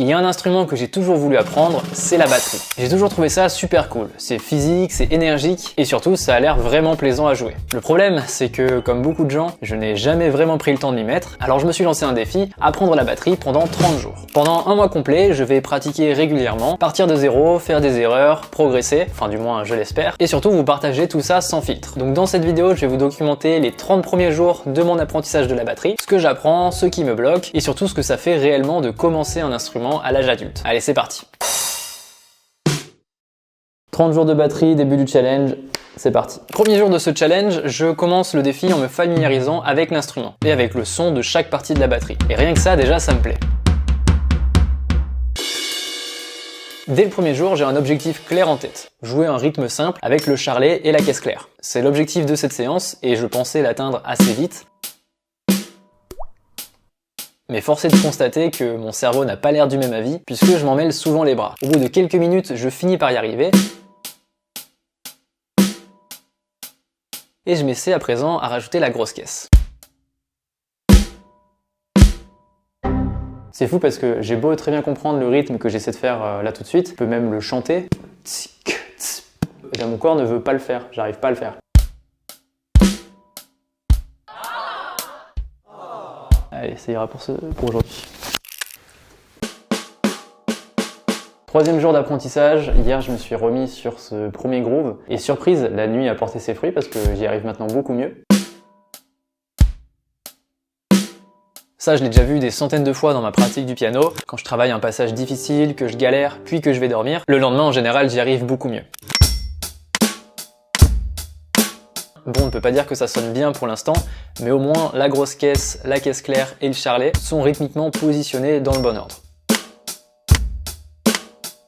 Il y a un instrument que j'ai toujours voulu apprendre, c'est la batterie. J'ai toujours trouvé ça super cool. C'est physique, c'est énergique et surtout ça a l'air vraiment plaisant à jouer. Le problème, c'est que comme beaucoup de gens, je n'ai jamais vraiment pris le temps de m'y mettre, alors je me suis lancé un défi, apprendre la batterie pendant 30 jours. Pendant un mois complet, je vais pratiquer régulièrement, partir de zéro, faire des erreurs, progresser, enfin du moins je l'espère, et surtout vous partager tout ça sans filtre. Donc dans cette vidéo, je vais vous documenter les 30 premiers jours de mon apprentissage de la batterie, ce que j'apprends, ce qui me bloque, et surtout ce que ça fait réellement de commencer un instrument à l'âge adulte. Allez, c'est parti. 30 jours de batterie, début du challenge, c'est parti. Premier jour de ce challenge, je commence le défi en me familiarisant avec l'instrument et avec le son de chaque partie de la batterie. Et rien que ça, déjà, ça me plaît. Dès le premier jour, j'ai un objectif clair en tête. Jouer un rythme simple avec le charlet et la caisse claire. C'est l'objectif de cette séance et je pensais l'atteindre assez vite. Mais force est de constater que mon cerveau n'a pas l'air du même avis puisque je m'en mêle souvent les bras. Au bout de quelques minutes, je finis par y arriver. Et je m'essaie à présent à rajouter la grosse caisse. C'est fou parce que j'ai beau très bien comprendre le rythme que j'essaie de faire là tout de suite, je peux même le chanter. Et bien, mon corps ne veut pas le faire, j'arrive pas à le faire. Allez, ça ira pour aujourd'hui. Troisième jour d'apprentissage, hier je me suis remis sur ce premier groove et surprise, la nuit a porté ses fruits parce que j'y arrive maintenant beaucoup mieux. Ça je l'ai déjà vu des centaines de fois dans ma pratique du piano, quand je travaille un passage difficile, que je galère, puis que je vais dormir, le lendemain en général j'y arrive beaucoup mieux. Bon, on ne peut pas dire que ça sonne bien pour l'instant, mais au moins la grosse caisse, la caisse claire et le charlet sont rythmiquement positionnés dans le bon ordre.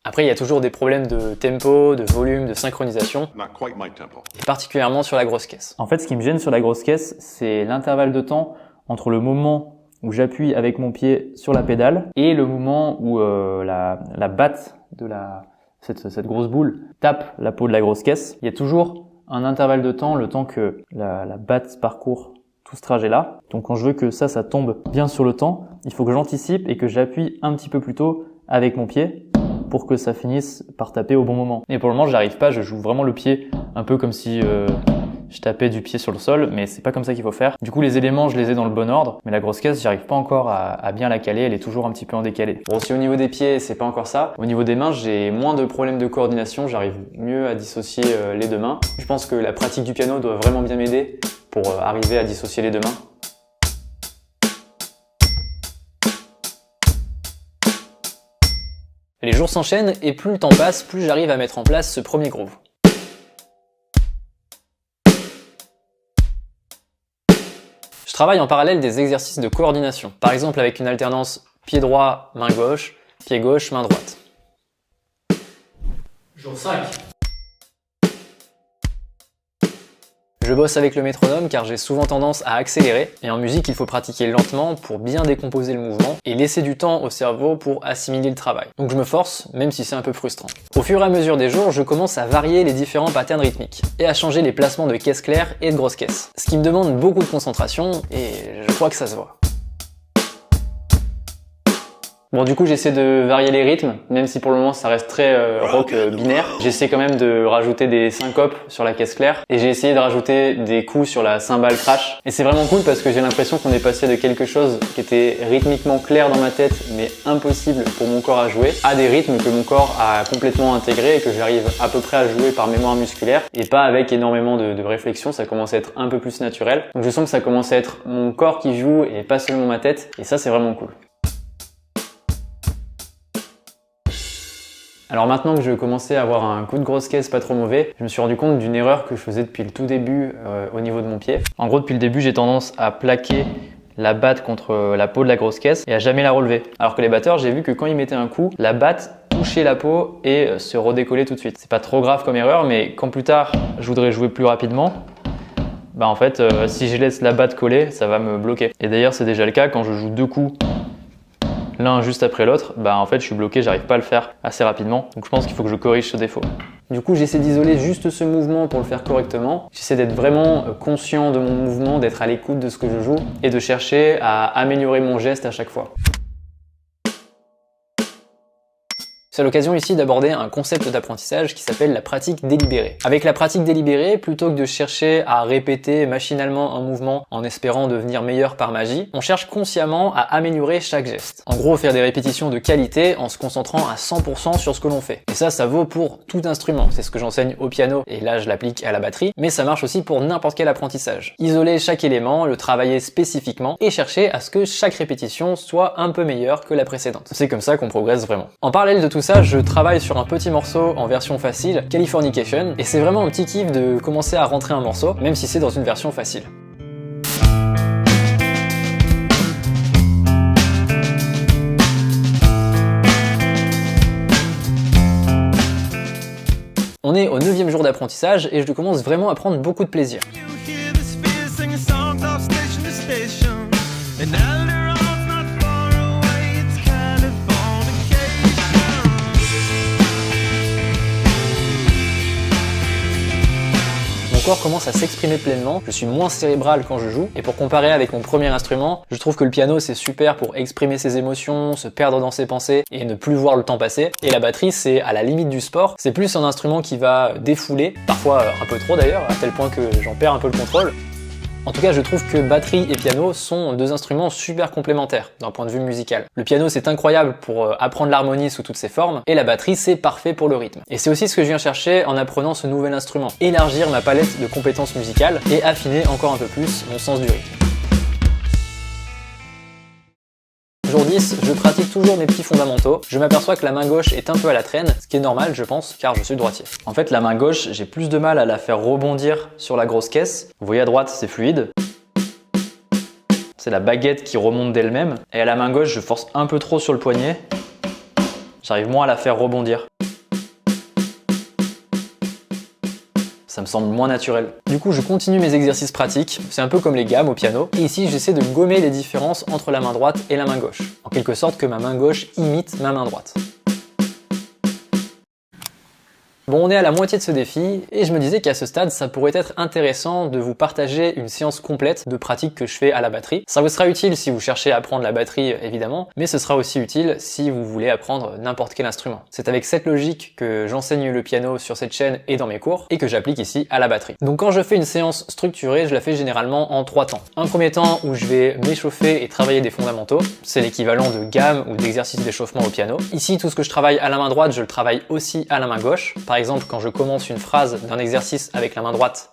Après, il y a toujours des problèmes de tempo, de volume, de synchronisation, et particulièrement sur la grosse caisse. En fait, ce qui me gêne sur la grosse caisse, c'est l'intervalle de temps entre le moment où j'appuie avec mon pied sur la pédale et le moment où la batte de cette grosse boule tape la peau de la grosse caisse. Il y a toujours un intervalle de temps, le temps que la batte parcourt tout ce trajet-là. Donc quand je veux que ça tombe bien sur le temps, il faut que j'anticipe et que j'appuie un petit peu plus tôt avec mon pied pour que ça finisse par taper au bon moment. Et pour le moment, j'y arrive pas, je joue vraiment le pied un peu comme si je tapais du pied sur le sol, mais c'est pas comme ça qu'il faut faire. Du coup, les éléments, je les ai dans le bon ordre, mais la grosse caisse, j'arrive pas encore à bien la caler, elle est toujours un petit peu en décalé. Bon, si au niveau des pieds, c'est pas encore ça, au niveau des mains, j'ai moins de problèmes de coordination, j'arrive mieux à dissocier les deux mains. Je pense que la pratique du piano doit vraiment bien m'aider pour arriver à dissocier les deux mains. Les jours s'enchaînent et plus le temps passe, plus j'arrive à mettre en place ce premier groove. Je travaille en parallèle des exercices de coordination, par exemple avec une alternance pied droit, main gauche, main droite. Jour 5. Je bosse avec le métronome car j'ai souvent tendance à accélérer et en musique il faut pratiquer lentement pour bien décomposer le mouvement et laisser du temps au cerveau pour assimiler le travail. Donc je me force, même si c'est un peu frustrant. Au fur et à mesure des jours, je commence à varier les différents patterns rythmiques et à changer les placements de caisse claire et de grosse caisse. Ce qui me demande beaucoup de concentration et je crois que ça se voit. Bon, du coup, j'essaie de varier les rythmes, même si pour le moment ça reste très rock binaire. J'essaie quand même de rajouter des syncopes sur la caisse claire et j'ai essayé de rajouter des coups sur la cymbale crash. Et c'est vraiment cool parce que j'ai l'impression qu'on est passé de quelque chose qui était rythmiquement clair dans ma tête mais impossible pour mon corps à jouer à des rythmes que mon corps a complètement intégrés et que j'arrive à peu près à jouer par mémoire musculaire et pas avec énormément de réflexion. Ça commence à être un peu plus naturel. Donc je sens que ça commence à être mon corps qui joue et pas seulement ma tête et ça c'est vraiment cool. Alors maintenant que je commençais à avoir un coup de grosse caisse pas trop mauvais, je me suis rendu compte d'une erreur que je faisais depuis le tout début au niveau de mon pied. En gros, depuis le début, j'ai tendance à plaquer la batte contre la peau de la grosse caisse et à jamais la relever. Alors que les batteurs, j'ai vu que quand ils mettaient un coup, la batte touchait la peau et se redécollait tout de suite. C'est pas trop grave comme erreur, mais quand plus tard, je voudrais jouer plus rapidement, bah en fait, si je laisse la batte coller, ça va me bloquer. Et d'ailleurs, c'est déjà le cas quand je joue deux coups l'un juste après l'autre, bah en fait je suis bloqué, j'arrive pas à le faire assez rapidement. Donc je pense qu'il faut que je corrige ce défaut. Du coup, j'essaie d'isoler juste ce mouvement pour le faire correctement. J'essaie d'être vraiment conscient de mon mouvement, d'être à l'écoute de ce que je joue et de chercher à améliorer mon geste à chaque fois. C'est l'occasion ici d'aborder un concept d'apprentissage qui s'appelle la pratique délibérée. Avec la pratique délibérée, plutôt que de chercher à répéter machinalement un mouvement en espérant devenir meilleur par magie, on cherche consciemment à améliorer chaque geste. En gros, faire des répétitions de qualité en se concentrant à 100% sur ce que l'on fait. Et ça vaut pour tout instrument. C'est ce que j'enseigne au piano et là je l'applique à la batterie, mais ça marche aussi pour n'importe quel apprentissage. Isoler chaque élément, le travailler spécifiquement et chercher à ce que chaque répétition soit un peu meilleure que la précédente. C'est comme ça qu'on progresse vraiment. En parallèle de tout ça, je travaille sur un petit morceau en version facile, Californication, et c'est vraiment un petit kiff de commencer à rentrer un morceau, même si c'est dans une version facile. On est au 9e jour d'apprentissage et je commence vraiment à prendre beaucoup de plaisir. Mon corps commence à s'exprimer pleinement, je suis moins cérébral quand je joue, et pour comparer avec mon premier instrument, je trouve que le piano c'est super pour exprimer ses émotions, se perdre dans ses pensées et ne plus voir le temps passer, et la batterie c'est à la limite du sport, c'est plus un instrument qui va défouler, parfois un peu trop d'ailleurs, à tel point que j'en perds un peu le contrôle. En tout cas, je trouve que batterie et piano sont deux instruments super complémentaires d'un point de vue musical. Le piano c'est incroyable pour apprendre l'harmonie sous toutes ses formes, et la batterie c'est parfait pour le rythme. Et c'est aussi ce que je viens chercher en apprenant ce nouvel instrument, élargir ma palette de compétences musicales et affiner encore un peu plus mon sens du rythme. Jour 10, je pratique toujours mes petits fondamentaux. Je m'aperçois que la main gauche est un peu à la traîne, ce qui est normal je pense, car je suis droitier. En fait, la main gauche, j'ai plus de mal à la faire rebondir sur la grosse caisse. Vous voyez à droite, c'est fluide. C'est la baguette qui remonte d'elle-même. Et à la main gauche, je force un peu trop sur le poignet. J'arrive moins à la faire rebondir. Ça me semble moins naturel. Du coup, je continue mes exercices pratiques, c'est un peu comme les gammes au piano, et ici j'essaie de gommer les différences entre la main droite et la main gauche, en quelque sorte que ma main gauche imite ma main droite. Bon, on est à la moitié de ce défi, et je me disais qu'à ce stade, ça pourrait être intéressant de vous partager une séance complète de pratique que je fais à la batterie. Ça vous sera utile si vous cherchez à apprendre la batterie, évidemment, mais ce sera aussi utile si vous voulez apprendre n'importe quel instrument. C'est avec cette logique que j'enseigne le piano sur cette chaîne et dans mes cours, et que j'applique ici à la batterie. Donc quand je fais une séance structurée, je la fais généralement en 3 temps. Un premier temps où je vais m'échauffer et travailler des fondamentaux, c'est l'équivalent de gamme ou d'exercice d'échauffement au piano. Ici, tout ce que je travaille à la main droite, je le travaille aussi à la main gauche. Par exemple, quand je commence une phrase d'un exercice avec la main droite,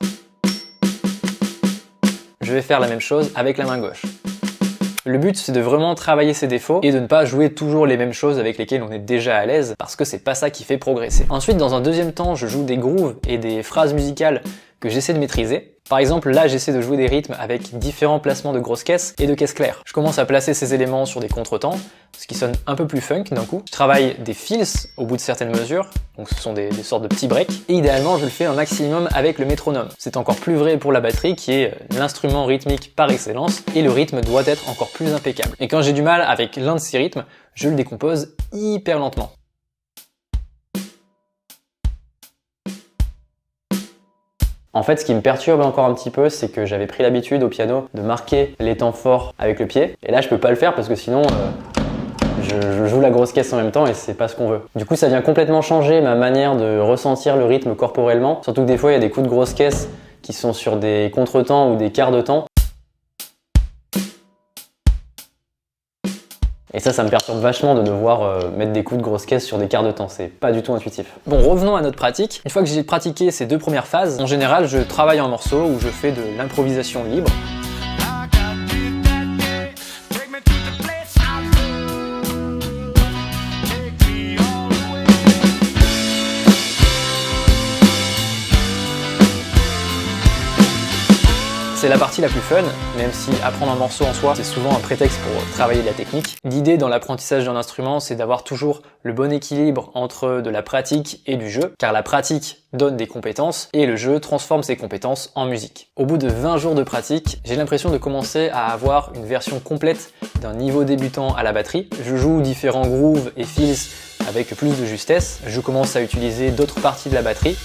je vais faire la même chose avec la main gauche. Le but, c'est de vraiment travailler ses défauts et de ne pas jouer toujours les mêmes choses avec lesquelles on est déjà à l'aise, parce que c'est pas ça qui fait progresser. Ensuite, dans un deuxième temps, je joue des grooves et des phrases musicales que j'essaie de maîtriser. Par exemple, là, j'essaie de jouer des rythmes avec différents placements de grosses caisses et de caisses claires. Je commence à placer ces éléments sur des contretemps, ce qui sonne un peu plus funk d'un coup. Je travaille des fills au bout de certaines mesures, donc ce sont des sortes de petits breaks. Et idéalement, je le fais un maximum avec le métronome. C'est encore plus vrai pour la batterie, qui est l'instrument rythmique par excellence, et le rythme doit être encore plus impeccable. Et quand j'ai du mal avec l'un de ces rythmes, je le décompose hyper lentement. En fait, ce qui me perturbe encore un petit peu, c'est que j'avais pris l'habitude au piano de marquer les temps forts avec le pied. Et là, je peux pas le faire parce que sinon, je joue la grosse caisse en même temps et c'est pas ce qu'on veut. Du coup, ça vient complètement changer ma manière de ressentir le rythme corporellement. Surtout que des fois, il y a des coups de grosse caisse qui sont sur des contretemps ou des quarts de temps. Et ça me perturbe vachement de devoir mettre des coups de grosse caisse sur des quarts de temps, c'est pas du tout intuitif. Bon, revenons à notre pratique. Une fois que j'ai pratiqué ces 2 premières phases, en général, je travaille en morceaux où je fais de l'improvisation libre. C'est la partie la plus fun, même si apprendre un morceau en soi, c'est souvent un prétexte pour travailler de la technique. L'idée dans l'apprentissage d'un instrument, c'est d'avoir toujours le bon équilibre entre de la pratique et du jeu, car la pratique donne des compétences et le jeu transforme ces compétences en musique. Au bout de 20 jours de pratique, j'ai l'impression de commencer à avoir une version complète d'un niveau débutant à la batterie. Je joue différents grooves et fills avec plus de justesse. Je commence à utiliser d'autres parties de la batterie.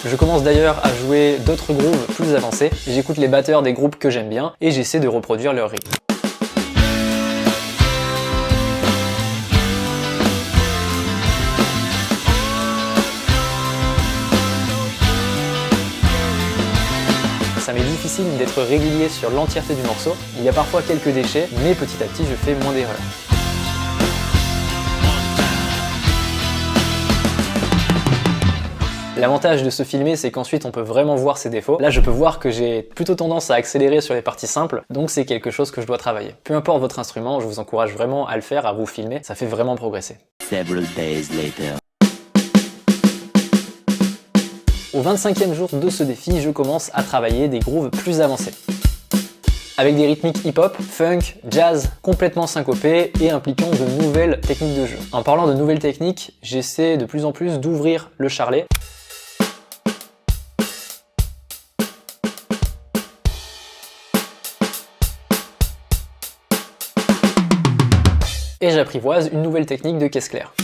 Je commence d'ailleurs à jouer d'autres grooves plus avancés, j'écoute les batteurs des groupes que j'aime bien et j'essaie de reproduire leur rythme. difficile d'être régulier sur l'entièreté du morceau. Il y a parfois quelques déchets, mais petit à petit je fais moins d'erreurs. L'avantage de se filmer, c'est qu'ensuite on peut vraiment voir ses défauts. Là, je peux voir que j'ai plutôt tendance à accélérer sur les parties simples, donc c'est quelque chose que je dois travailler. Peu importe votre instrument, je vous encourage vraiment à le faire, à vous filmer, ça fait vraiment progresser. Au 25e jour de ce défi, je commence à travailler des grooves plus avancés. Avec des rythmiques hip-hop, funk, jazz, complètement syncopés et impliquant de nouvelles techniques de jeu. En parlant de nouvelles techniques, j'essaie de plus en plus d'ouvrir le charlet. Et j'apprivoise une nouvelle technique de caisse claire.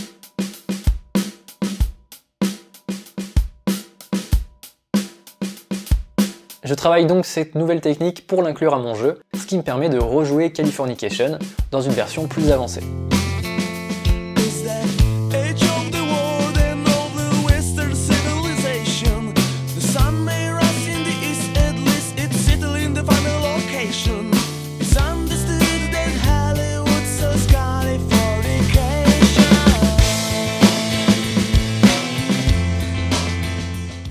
Je travaille donc cette nouvelle technique pour l'inclure à mon jeu, ce qui me permet de rejouer Californication dans une version plus avancée.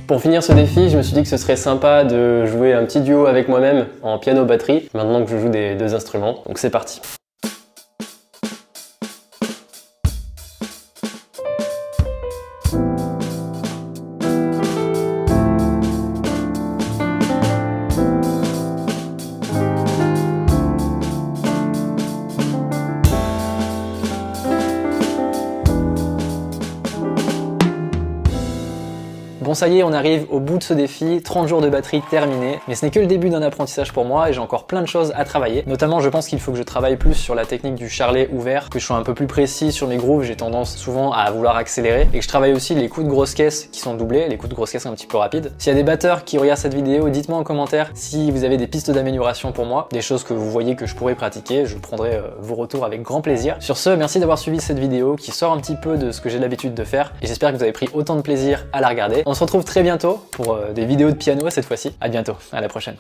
Pour finir ce défi, je me suis dit que ce serait sympa de jouer un petit duo avec moi-même en piano-batterie, maintenant que je joue des deux instruments. Donc c'est parti. Bon ça y est, on arrive au bout de ce défi, 30 jours de batterie terminés, mais ce n'est que le début d'un apprentissage pour moi et j'ai encore plein de choses à travailler. Notamment je pense qu'il faut que je travaille plus sur la technique du charlet ouvert, que je sois un peu plus précis sur mes grooves, j'ai tendance souvent à vouloir accélérer, et que je travaille aussi les coups de grosse caisse qui sont doublés, les coups de grosse caisse un petit peu rapides. S'il y a des batteurs qui regardent cette vidéo, dites-moi en commentaire si vous avez des pistes d'amélioration pour moi, des choses que vous voyez que je pourrais pratiquer, je prendrai vos retours avec grand plaisir. Sur ce, merci d'avoir suivi cette vidéo qui sort un petit peu de ce que j'ai l'habitude de faire, et j'espère que vous avez pris autant de plaisir à la regarder. On se retrouve très bientôt pour des vidéos de piano cette fois-ci. À bientôt, à la prochaine.